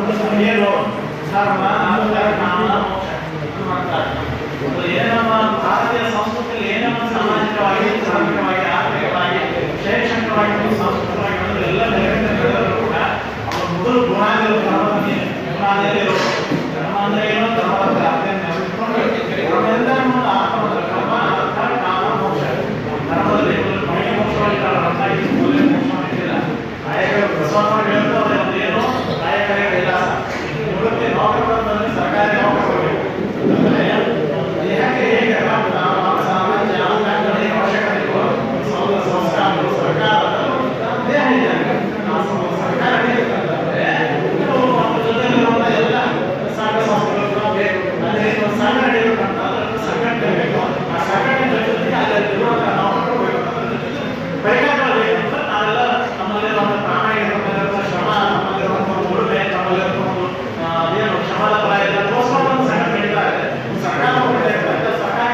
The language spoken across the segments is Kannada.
ಏನು ಧರ್ಮ ಅರ್ಥ ಕಾಮ ಮೋಕ್ಷ ಏನಮ್ಮ ಭಾರತೀಯ ಸಂಸ್ಕೃತಿಯಲ್ಲಿ ಏನಮ್ಮ ಸಾಮಾಜಿಕವಾಗಿ ಧಾರ್ಮಿಕವಾಗಿ ಆರ್ಥಿಕವಾಗಿ ಶೈಕ್ಷಣಿಕವಾಗಿ ಸಾಂಸ್ಕೃತಿಕವಾಗಿ ಎಲ್ಲ ನೆರವೇರಿದರೂ ಕೂಡ ಅವರ ಮೊದಲು ಗುಣಾದಿರೋ ಧರ್ಮದಲ್ಲಿ ಧರ್ಮ ಅಂದ್ರೆ ಏನೋ ಧರ್ಮದ ಧರ್ಮದಿಂದ ನಮ್ಮ ಆತ್ಮದ ಧರ್ಮ ಅರ್ಥ ಕಾಮ ಮೋಕ್ಷ ಧರ್ಮದಲ್ಲಿ ಮನೆಗೆ ಮೋಕ್ಷವಾಗಿ ಮೋಕ್ಷ ನಾಯಕ ಬಸವಣ್ಣ ಹೇಳಿದ್ರು ಅದರಲ್ಲಿ ಏನೋ ನಾಯಕರ ಕೈಲಾಸ ನಿವೃತ್ತಿ ನೌಕರರಲ್ಲಿ ಸರ್ಕಾರಿ ನೌಕರರು ದೇಹಕ್ಕೆ ಹೇಗೆ ಸಾಮಾನ್ಯ ಅವಶ್ಯಕತೆ ಸಂಸ್ಕಾರಗಳು ಸರ್ಕಾರದ ದೇಹ ಇದೆ ಸರ್ಕಾರ ಹೇಗಂತಂದ್ರೆ ಜೊತೆಲಿರುವಂಥ ಎಲ್ಲ ಸಂಘ ಸಂಸ್ಥೆಗಳು ಬೇಕು ಅಲ್ಲಿ ಸಂಘ ನಡೆಯಬೇಕಂತ ಸಂಘಟನೆ ಬೇಕು ಆ ಸಂಘಟನೆ ಜೊತೆಗೆ ಅಲ್ಲಿರುವಂಥ ನೌಕರರು ಬೇಕು ಪರಿಕರಗಳು ಬೇಕಂತ ನಾವೆಲ್ಲ ನಮ್ಮಲ್ಲಿರುವಂಥ ಪ್ರಾಮಾಣಿಕ ನಮ್ಮಲ್ಲಿರುವಂಥ ಶ್ರಮ ನಮ್ಮಲ್ಲಿರುವಂಥ ಉಳುಮೆ ನಮ್ಮಲ್ಲಿರುವಂಥ ಏನು ಶ್ರಮದ ಫಲ ಎಲ್ಲ ತೋರಿಸ್ಕೊಂಡು ಸಂಘಟನೆ ನಡೀತಾರೆ ಸರ್ಕಾರ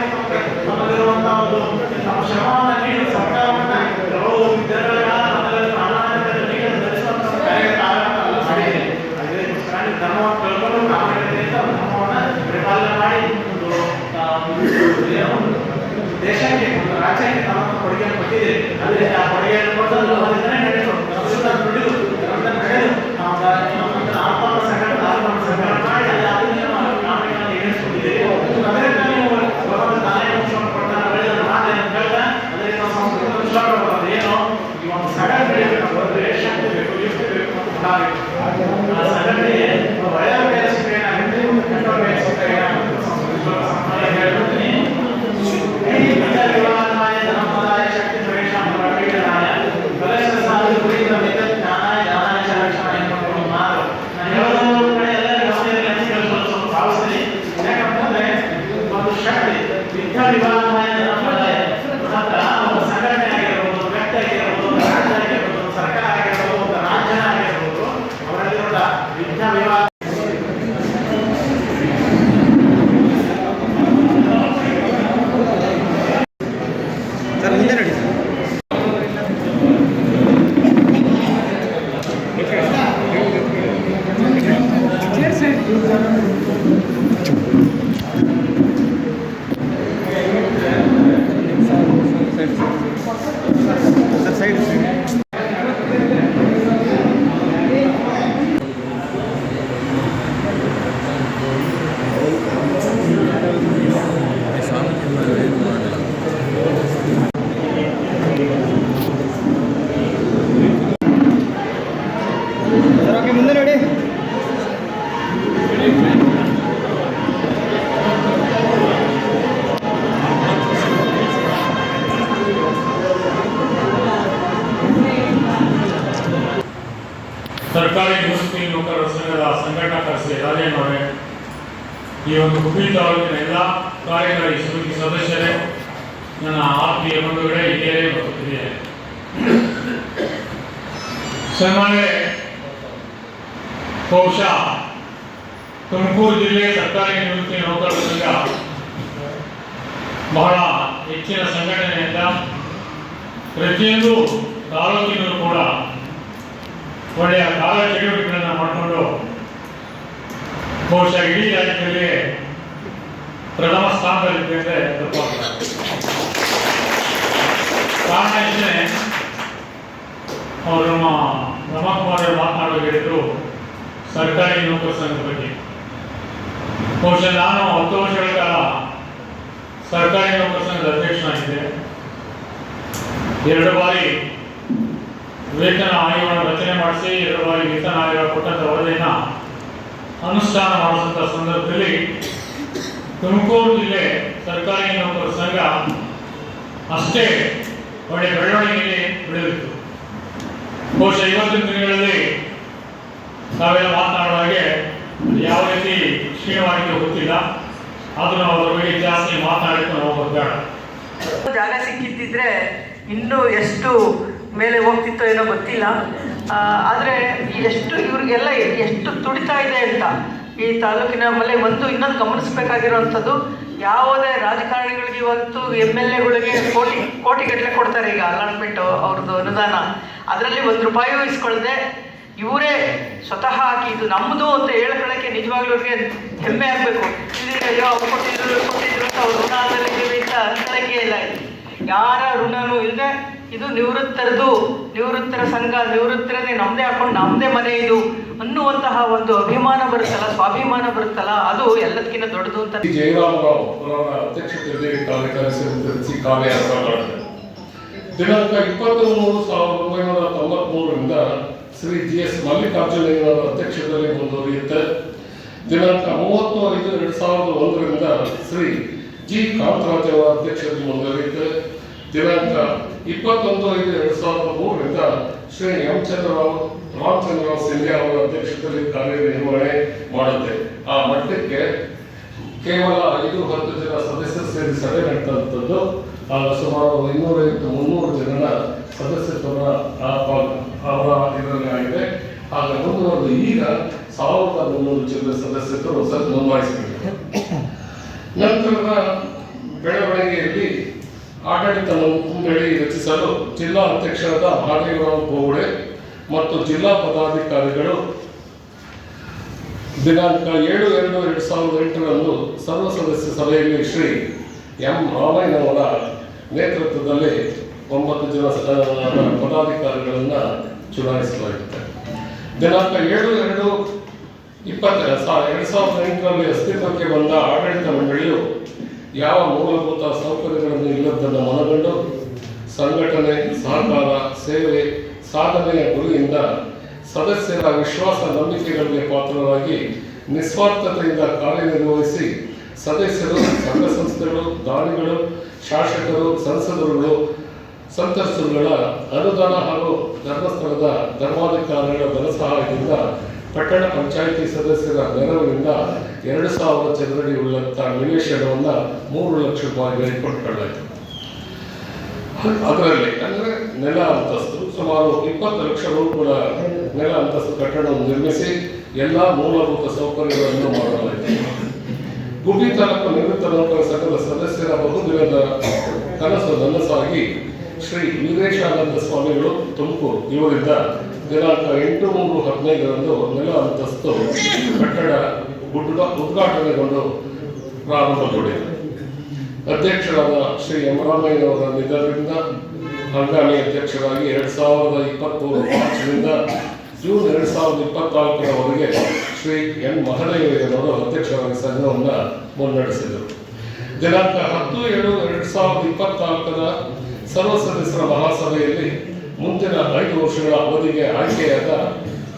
ನಮ್ಮಲ್ಲಿರುವಂಥ ಒಂದು ನಮ್ಮ ಶ್ರಮವನ್ನು ನೀಡಿ ಸರ್ಕಾರವನ್ನ ಕೆಲವು ವಿದ್ಯಾರ್ಥಿಗಳ ನಮ್ಮಲ್ಲಿ ಪ್ರಾಮಾಣಿಕತೆ ನೀಡಲು ಧರಿಸುವಂಥ ಕಾರ್ಯಕ್ರಮ ಮಾಡಿದೆ ಅದಕ್ಕೋಸ್ಕರ ಧರ್ಮವನ್ನು ತಿಳ್ಕೊಂಡು ಪ್ರಾಮಾಣಿಕತೆಯಿಂದ ಧರ್ಮವನ್ನು ಪರಿಪಾಲನೆ ಮಾಡಿ ಒಂದು ದೇಶಕ್ಕೆ ಒಂದು ರಾಜ್ಯಕ್ಕೆ ತಮ್ಮ ಕೊಡುಗೆಯನ್ನು ಕೊಟ್ಟಿದೆ ಆದರೆ ಆ ಕೊಡುಗೆಯನ್ನು ಕೊಟ್ಟದ್ದು ಅದರಿಂದನೇ ನಡೆದು ಅದರಿಂದ ದುಡಿದು ಅದರಿಂದ ನಡೆದು ಆತ್ಮ ಸಂಘಟನೆ ಮಾಡಿ ಅದನ್ನೇ ನಾವು ಪ್ರಾಮಾಣಿಕವಾಗಿ ಈಡೇರಿಸಿಕೊಂಡಿದ್ದೇವೆ ಅದರಿಂದ ನೀವು ಭಗವಂತ ತಾನೇ ಮೋಕ್ಷವನ್ನು ಕೊಡ್ತಾನೆ ಬೆಳೆದ ಮಾತು ಏನು ಕೇಳಿದ ಅದರಿಂದ ಸಂಸ್ಕೃತಿ ವಿಶ್ವಾಸ ಬರ್ತದೆ ಏನೋ ಈ ಒಂದು ಸಂಘಟನೆ ಬೆಳಿಬೇಕು ಬರೆದ್ರೆ ಶಕ್ತಿ ಬೇಕು ಯುಕ್ತಿ ಬೇಕು ಮತ್ತು ಗುಣ ಬೇಕು ಆ ಸಂಘಟನೆ ಒಳ್ಳೆಯ ಕೈಯಲ್ಲಿ ಸಿಕ್ಕರೆ ಏನಾಗುತ್ತೆ ಕೆಟ್ಟ ಕೈಯಲ್ಲಿ ಸಿಕ್ಕರೆ ಏನಾಗುತ್ತೆ ಸಂಸ್ಕೃತಿ ವಿಶ್ವಾಸ ಹೇಳ್ತೀನಿ ವಿವಾದಾಯ ಧರ್ಮದಾಯ ಶಕ್ತಿ ಪ್ರವೇಶ ಪ್ರವೇಶನಾಯ ಕಲಶ ಸಾಧು ಕುರಿತ ಮಿತ ಜ್ಞಾನಾಯ ಜ್ಞಾನಾಯ ರಕ್ಷಣಾಯ ಎಂಬ ಮಾತು ನಾನು ಹೇಳೋದ್ರ ಕಡೆ ಎಲ್ಲ ಗಮನದಲ್ಲಿ ಹಂಚಿಕೊಳ್ಳಲು ಸ್ವಲ್ಪ ಭಾವಿಸ್ತೀನಿ ಯಾಕಂತಂದ್ರೆ ಒಂದು ಶಕ್ತಿ ವಿದ್ಯಾ ವಿವಾದಾಯ ಧರ್ಮದಾಯ ಹತ್ರ ಒಂದು ಸಂಘಟನೆ ಆಗಿರ್ಬೋದು ಒಂದು ವ್ಯಕ್ತಿ ಆಗಿರ್ಬೋದು ಒಂದು ರಾಜ್ಯ ಆಗಿರ್ಬೋದು ಒಂದು ಸರ್ಕಾರ ಆಗಿರ್ಬೋದು ಒಂದು ರಾಜ್ಯ ಆಗಿರ್ಬೋದು ಅವರಲ್ಲಿರುವ ವಿದ್ಯಾ ವಿವಾದ ಸರ್ಕಾರಿ ನಿವೃತ್ತಿ ನೌಕರರ ಸಂಘದ ಸಂಘಟನಾ ಕಾರ್ಯದರ್ಶಿ ರಾಜೇಂದ್ರ ಈ ಒಂದು ಹುಬ್ಬಳ್ಳಿ ತಾಲೂಕಿನ ಎಲ್ಲ ಕಾರ್ಯಕಾರಿ ಸಮಿತಿ ಸದಸ್ಯರೇ, ನನ್ನ ಆತ್ಮೀಯ ಬಂಧುಗಳೇ, ಹಿರಿಯರೇ ಮತ್ತು ಕಿರಿಯರೇ, ಸನ್ಮಾನ್ಯವೇ, ಬಹುಶಃ ತುಮಕೂರು ಜಿಲ್ಲೆ ಸರ್ಕಾರಿ ನಿವೃತ್ತಿ ನೌಕರರ ಸಂಘ ಬಹಳ ಹೆಚ್ಚಿನ ಸಂಘಟನೆಯಿಂದ ಪ್ರತಿಯೊಂದು ತಾಲೂಕಿನಲ್ಲೂ ಕೂಡ ಒಳ್ಳೆಯ ಕಾರ್ಯ ಚಟುವಟಿಕೆಗಳನ್ನು ಮಾಡಿಕೊಂಡು ಬಹುಶಃ ಇಡೀ ರಾಜ್ಯದಲ್ಲಿ ಪ್ರಥಮ ಸ್ಥಾನದಲ್ಲಿದೆ ಅಂದರೆ ತಪ್ಪಾಗಲ್ಲ. ಕಾರಣ ಇಷ್ಟೇ, ಅವರು ನಮ್ಮ ರಮಾಕುಮಾರ್ ಅವರು ಮಾತನಾಡುವಾಗ ಹೇಳಿದರು ಸರ್ಕಾರಿ ನೌಕರ ಸಂಘದ ಬಗ್ಗೆ. ಬಹುಶಃ ನಾನು 10 ವರ್ಷಗಳ ಕಾಲ ಸರ್ಕಾರಿ ನೌಕರ ಸಂಘದ ಅಧ್ಯಕ್ಷನಾಗಿದ್ದೆ. 2 ಬಾರಿ ವೇತನ ಆಯೋಗವನ್ನು ರಚನೆ ಮಾಡಿಸಿ 2 ಬಾರಿ ವೇತನ ಆಯೋಗ ಕೊಟ್ಟಂಥ ವರದಿಯನ್ನು ಅನುಷ್ಠಾನ ಮಾಡಿದಂಥ ಸಂದರ್ಭದಲ್ಲಿ ತುಮಕೂರು ಜಿಲ್ಲೆ ಸರ್ಕಾರಿ ನೌಕರರ ಸಂಘ ಅಷ್ಟೇ ಒಳ್ಳೆಯ ಬೆಳವಣಿಗೆಯಲ್ಲಿ ಬೆಳೆದಿತ್ತು. ಬಹುಶಃ ಇವತ್ತಿನ ದಿನಗಳಲ್ಲಿ ನಾವೆಲ್ಲ ಮಾತನಾಡುವ ಹಾಗೆ ಯಾವ ರೀತಿ ಕ್ಷೀಣವಾಗಿದೆ ಗೊತ್ತಿಲ್ಲ, ಆದರೂ ನಾವು ಅದರ ಬಗ್ಗೆ ಜಾಸ್ತಿ ಮಾತನಾಡಿಕೊಂಡು ಹೋಗೋದು ಬೇಡ. ಜಾಗ ಸಿಕ್ಕಿದ್ದಿದ್ರೆ ಇನ್ನೂ ಎಷ್ಟು ಮೇಲೆ ಹೋಗ್ತಿತ್ತೋ ಏನೋ ಗೊತ್ತಿಲ್ಲ. ಆದರೆ ಎಷ್ಟು ಇವ್ರಿಗೆಲ್ಲ ಎಷ್ಟು ತುಡಿತಾ ಇದೆ ಅಂತ ಈ ತಾಲೂಕಿನ ಮೇಲೆ ಇನ್ನೊಂದು ಗಮನಿಸಬೇಕಾಗಿರುವಂಥದ್ದು, ಯಾವುದೇ ರಾಜಕಾರಣಿಗಳಿಗೆ ಇವತ್ತು MLAಗಳಿಗೆ ಕೋಟಿಗಟ್ಟಲೆ ಕೊಡ್ತಾರೆ ಈಗ ಅಲಾಟ್ಮೆಂಟು ಅವ್ರದ್ದು ಅನುದಾನ. ಅದರಲ್ಲಿ 1 ರೂಪಾಯಿಯೂ ಇಸ್ಕೊಳ್ಳದೆ ಇವರೇ ಸ್ವತಃ ಹಾಕಿ ಇದು ನಮ್ಮದು ಅಂತ ಹೇಳ್ಕೊಳ್ಳೋಕ್ಕೆ ನಿಜವಾಗ್ಲೂ ಅವ್ರಿಗೆ ಹೆಮ್ಮೆ ಆಗಬೇಕು. ಅಯ್ಯೋ ಅವ್ರು ಕೊಟ್ಟಿದ್ರು ಅಂತ ಅವ್ರು ಋಣ ಅದಲ್ಲಿದ್ದೀವಿ ಅಂತ ಅನ್ಕೊಳ್ಳೋಕ್ಕೆ ಇಲ್ಲ. ಯಾರ ಋಣನೂ ಇಲ್ಲದೆ ಇದು ನಿವೃತ್ತರ ಸಂಘ, ನಿವೃತ್ತರೇ ನಮ್ಮದೇ ಹಾಕೊಂಡು ನಮ್ಮದೇ ಮನೆ ಇದು ಅನ್ನುವಂತಹ ಒಂದು ಅಭಿಮಾನ ಬರುತ್ತಲ್ಲ, ಸ್ವಾಭಿಮಾನ ಬರುತ್ತಲ್ಲ, ಅದು ಎಲ್ಲದಕ್ಕಿಂತ ದೊಡ್ಡದು ಅಂತ. ಜಯರಾಮರಾವ್ ಅವರ ಅಧ್ಯಕ್ಷತೆಯಲ್ಲಿ ಕಾರ್ಯಕಾರಿ ಸಮಿತಿ ಕಾರ್ಯಾರಂಭ ಮಾಡಿದೆ. ದಿನಾಂಕ 23/1993ರಿಂದ ಶ್ರೀ GS ಮಲ್ಲಿಕಾರ್ಜುನಯ್ಯನವರ ಅಧ್ಯಕ್ಷತೆಯಲ್ಲಿ ಮುಂದುವರಿಯುತ್ತೆ. ದಿನಾಂಕ 30/5/2001ರಿಂದ ಶ್ರೀ G ಕಾಂತರಾಜ್ ಅವರ ಅಧ್ಯಕ್ಷತೆಯಲ್ಲಿ ಮುಂದುವರಿಯುತ್ತೆ. ದಿನಾಂಕ 21/5/2003ರಿಂದ ಶ್ರೀ ರಾಮಚಂದ್ರರಾವ್ ಸಿಂಧ್ಯಾ ಅವರ ಅಧ್ಯಕ್ಷತೆಯಲ್ಲಿ ಕಾರ್ಯನಿರ್ವಹಣೆ ಮಾಡುತ್ತೆ. ಆ ಮಟ್ಟಕ್ಕೆ ಕೇವಲ 5-10 ಜನ ಸದಸ್ಯರು ಸೇರಿ ಸಭೆ ನಡೆದಂಥದ್ದು. ಆಗ ಸುಮಾರು 250-300 ಜನರ ಸದಸ್ಯತ್ವದ ಅವರ ಇದರಲ್ಲಿ ಆಗಿದೆ. ಆಗ ಮುಂದುವರೆದು ಈಗ 1300 ಜನ ಸದಸ್ಯರು ನೋಂದಾಯಿಸಿದ್ದಾರೆ. ನಂತರದ ಬೆಳವಣಿಗೆಯಲ್ಲಿ ಆಡಳಿತ ಮಂಡಳಿ ರಚಿಸಲು ಜಿಲ್ಲಾ ಅಧ್ಯಕ್ಷರಾದ ಮಹಾದೇವರಾವ್ ಗೋವಡೆ ಮತ್ತು ಜಿಲ್ಲಾ ಪದಾಧಿಕಾರಿಗಳು ದಿನಾಂಕ 7/2/2008ರಂದು ಸರ್ವ ಸದಸ್ಯ ಸಭೆಯಲ್ಲಿ ಶ್ರೀ M ರಾಮಯ್ಯನವರ ನೇತೃತ್ವದಲ್ಲಿ 9 ಜನ ಪದಾಧಿಕಾರಿಗಳನ್ನು ಚುನಾಯಿಸಲಾಗುತ್ತೆ. ದಿನಾಂಕ 7/2/2008ರಲ್ಲಿ ಅಸ್ತಿತ್ವಕ್ಕೆ ಬಂದ ಆಡಳಿತ ಮಂಡಳಿಯು ಯಾವ ಮೂಲಭೂತ ಸೌಕರ್ಯಗಳನ್ನು ಇಲ್ಲದನ್ನು ಮನಗಂಡು ಸಂಘಟನೆ, ಸಹಕಾರ, ಸೇವೆ, ಸಾಧನೆಯ ಗುರಿಯಿಂದ ಸದಸ್ಯರ ವಿಶ್ವಾಸ ನಂಬಿಕೆಗಳಿಗೆ ಪಾತ್ರರಾಗಿ ನಿಸ್ವಾರ್ಥತೆಯಿಂದ ಕಾರ್ಯನಿರ್ವಹಿಸಿ ಸದಸ್ಯರು, ಸಂಘ ಸಂಸ್ಥೆಗಳು, ದಾನಿಗಳು, ಶಾಸಕರು, ಸಂತಸರುಗಳ ಅನುದಾನ ಹಾಗೂ ಧರ್ಮಸ್ಥಳದ ಧರ್ಮಾಧಿಕಾರಿಗಳ ಧನಸಹಾಯದಿಂದ ಪಟ್ಟಣ ಪಂಚಾಯಿತಿ ಸದಸ್ಯರ ನೆರವಿನಿಂದ 2000 ಚದರಡಿ ಉಳ್ಳಂಥ ನಿವೇಶನವನ್ನು 3 ಲಕ್ಷ ರೂಪಾಯಿಗೆ ಕೊಟ್ಟುಕೊಳ್ಳಾಯಿತು. ಅದರಲ್ಲಿ ಅಂದರೆ ನೆಲ ಅಂತಸ್ತು ಸುಮಾರು 20 ಲಕ್ಷ ರೂಪಾಯಿಗಳ ನೆಲ ಅಂತಸ್ತು ಕಟ್ಟಡವನ್ನು ನಿರ್ಮಿಸಿ ಎಲ್ಲ ಮೂಲಭೂತ ಸೌಕರ್ಯಗಳನ್ನು ಮಾಡಲಾಯಿತು. ಗುಬ್ಬಿ ತಾಲೂಕು ನಿವೃತ್ತ ನೌಕರ ಸಂಘದ ಸದಸ್ಯರ ಬಹುದಿನದ ಕನಸು ನನಸಾಗಿ ಶ್ರೀ ವೀರೇಶಾನಂದ ಸ್ವಾಮಿಗಳು ತುಮಕೂರು ಇವರಿಂದ ದಿನಾಂಕ 8/3/15ರಂದು ನೆಲ ಅಂತಸ್ತು ಕಟ್ಟಡ ಉದ್ಘಾಟನೆಗೊಂಡು ಪ್ರಾರಂಭಗೊಂಡಿದೆ. ಅಧ್ಯಕ್ಷರಾದ ಶ್ರೀ M ರಾಮಯ್ಯನವರ ನಿಧನದಿಂದ ಹಂಗಾಮಿ ಅಧ್ಯಕ್ಷರಾಗಿ 2023 ಮಾರ್ಚ್ನಿಂದ ಜೂನ್ 2024ರವರೆಗೆ ಶ್ರೀ N ಮಹದೇವಯ್ಯನವರು ಅಧ್ಯಕ್ಷರಾಗಿ ಸಂಘವನ್ನು ಮುನ್ನಡೆಸಿದರು. ದಿನಾಂಕ 10/7/2024ರ ಸರ್ವ ಸದಸ್ಯರ ಮಹಾಸಭೆಯಲ್ಲಿ ಮುಂದಿನ 5 ವರ್ಷಗಳ ಅವಧಿಗೆ ಆಯ್ಕೆಯಾದ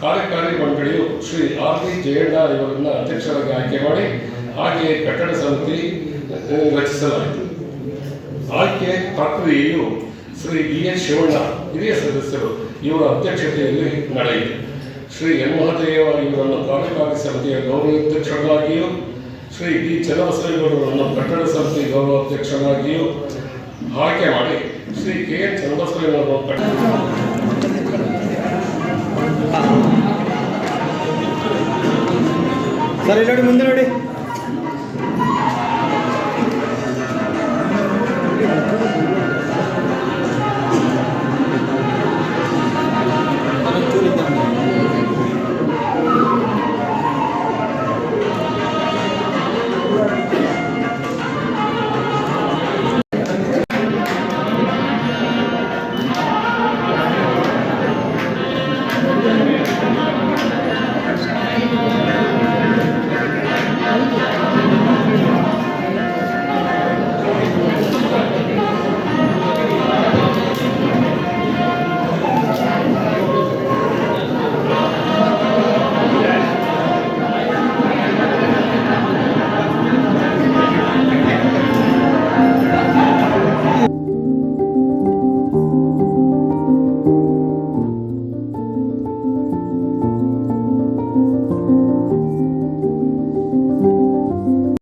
ಕಾರ್ಯಕಾರಿ ಮಂಡಳಿಯು ಶ್ರೀ R.V. ಜಯಣ್ಣ ಇವರನ್ನ ಅಧ್ಯಕ್ಷರಾಗಿ ಆಯ್ಕೆ ಮಾಡಿ ಹಾಗೆಯೇ ಕಟ್ಟಡ ಸಮಿತಿ ರಚಿಸಲಾಯಿತು. ಆಯ್ಕೆ ಪ್ರಕ್ರಿಯೆಯು ಶ್ರೀ B.H. ಶಿವಣ್ಣ ಹಿರಿಯ ಸದಸ್ಯರು ಇವರ ಅಧ್ಯಕ್ಷತೆಯಲ್ಲಿ ನಡೆಯಿತು. ಶ್ರೀ N ಮಹದೇವ ಇವರನ್ನು ಕಾರ್ಯಕಾರಿ ಸಮಿತಿಯ ಗೌರವಾಧ್ಯಕ್ಷರಾಗಿಯೂ ಶ್ರೀ D. ಚನ್ನಬಸವೇಗೌಡರನ್ನು ಕಟ್ಟಡ ಸಮಿತಿ ಗೌರವಾಧ್ಯಕ್ಷರಾಗಿಯೂ ಆಯ್ಕೆ ಮಾಡಿ ಶ್ರೀ K. N. ಚನ್ನಬಸವೇಗೌಡರನ್ನು ಸರಿ ನೋಡಿ ಮುಂದೆ ನೋಡಿ.